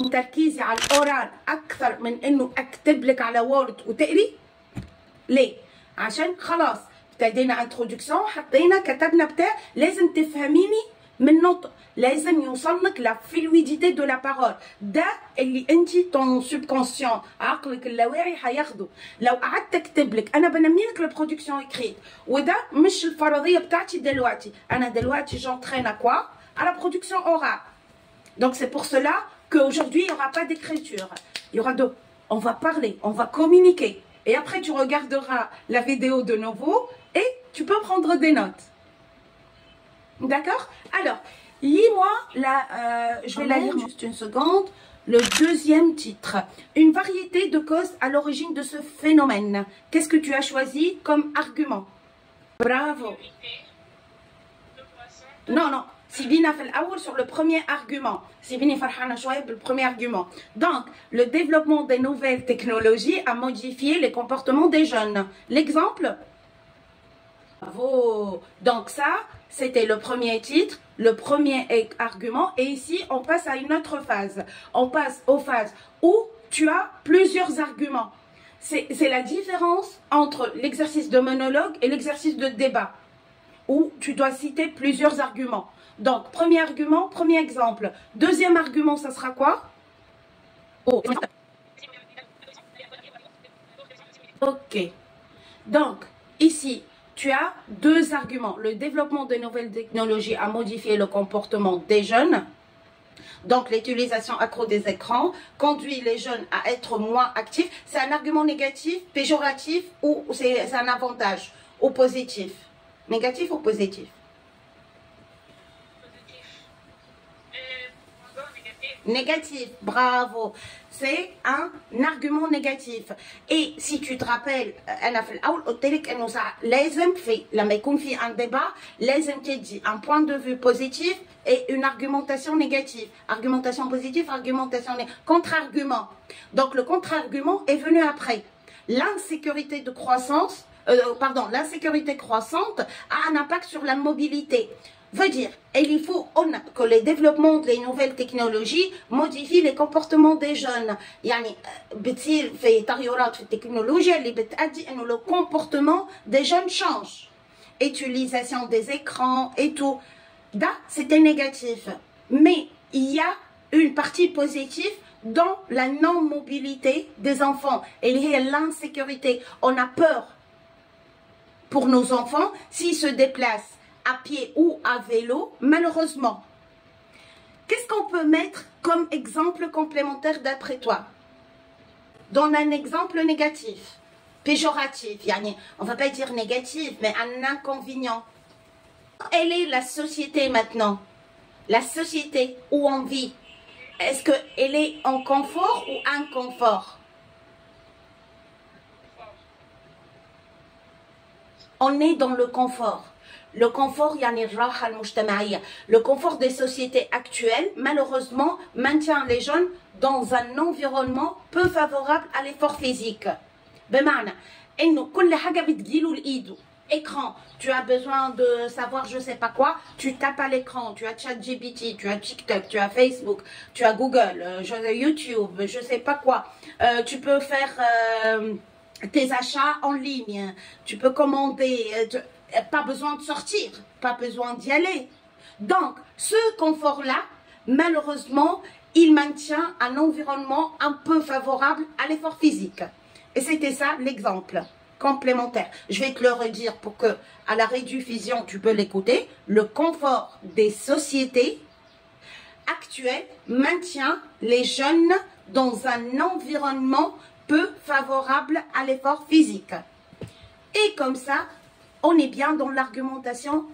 تركيزي على الاورال اكثر من انه اكتب لك على وورد وتقري؟ ليه؟ عشان خلاص ابتدينا انترودكسيون، حطينا كتبنا بتاع، لازم تفهميني من نطق، لازم يوصلك لا فلويديتي دو لا بارول. ده اللي انت طون سوبكونسيون عقلك اللاواعي هياخده. لو قعدت اكتب لك انا بنمي لك البرودكسيون اكريت، وده مش الفرضيه بتاعتي دلوقتي. انا دلوقتي j'entraîne à quoi? À la production orale. Donc c'est pour cela qu'aujourd'hui il n'y aura pas d'écriture. Il y aura de, on va parler, on va communiquer. Et après tu regarderas la vidéo de nouveau et tu peux prendre des notes. D'accord? Alors, lis-moi je vais la lire juste une seconde. Le deuxième titre. Une variété de causes à l'origine de ce phénomène. Qu'est-ce que tu as choisi comme argument? Bravo. Non, non. Sibina fait l'awal sur le premier argument. Sibina farhana chouaib le premier argument. Donc, le développement des nouvelles technologies a modifié les comportements des jeunes. L'exemple? Bravo. Donc ça, c'était le premier titre, le premier argument. Et ici, on passe à une autre phase. On passe aux phases où tu as plusieurs arguments. C'est la différence entre l'exercice de monologue et l'exercice de débat, où tu dois citer plusieurs arguments. Donc, premier argument, premier exemple. Deuxième argument, ça sera quoi? Oh. Ok. Donc, ici, tu as deux arguments. Le développement de nouvelles technologies a modifié le comportement des jeunes. Donc, l'utilisation accrue des écrans conduit les jeunes à être moins actifs. C'est un argument négatif, péjoratif ou c'est un avantage ou positif? Négatif ou positif? Négatif, bravo. C'est un argument négatif. Et si tu te rappelles, أنا في الأول قلت لك إنه لازم لما يكون في un débat لازم تدي un point de vue positif et une argumentation négative. Argumentation positive, argumentation négative. Contre-argument. Donc le contre-argument est venu après. L'insécurité de croissance, l'insécurité croissante a un impact sur la mobilité. Veut dire, il faut que les développements des nouvelles technologies modifient les comportements des jeunes. يعني بتصير في تغيرات في التكنولوجيا اللي بتأدي إنه le comportement des jeunes change. Utilisation des écrans et tout. Ça, c'était négatif. Mais il y a une partie positive dans la non-mobilité des enfants. Et il y a l'insécurité. On a peur pour nos enfants s'ils se déplacent à pied ou à vélo, malheureusement. Qu'est-ce qu'on peut mettre comme exemple complémentaire d'après toi? Donne un exemple négatif, péjoratif, yani, on ne va pas dire négatif, mais un inconvénient. Elle est la société maintenant, la société où on vit. Est-ce qu'elle est en confort ou inconfort? On est dans le confort. Le confort, le confort des sociétés actuelles, malheureusement, maintient les jeunes dans un environnement peu favorable à l'effort physique. بمعنى إنه كل حاجة بتجيله لإيده. Écran, tu as besoin de savoir je sais pas quoi, tu tapes à l'écran, tu as ChatGPT, tu as TikTok, tu as Facebook, tu as Google, YouTube, je sais pas quoi. Tu peux faire tes achats en ligne, tu peux commander. Pas besoin de sortir, pas besoin d'y aller. Donc, ce confort-là, malheureusement, il maintient un environnement un peu favorable à l'effort physique. Et c'était ça l'exemple complémentaire. Je vais te le redire pour que, à la rediffusion, tu peux l'écouter. Le confort des sociétés actuelles maintient les jeunes dans un environnement peu favorable à l'effort physique. Et comme ça, on est bien dans l'argumentation.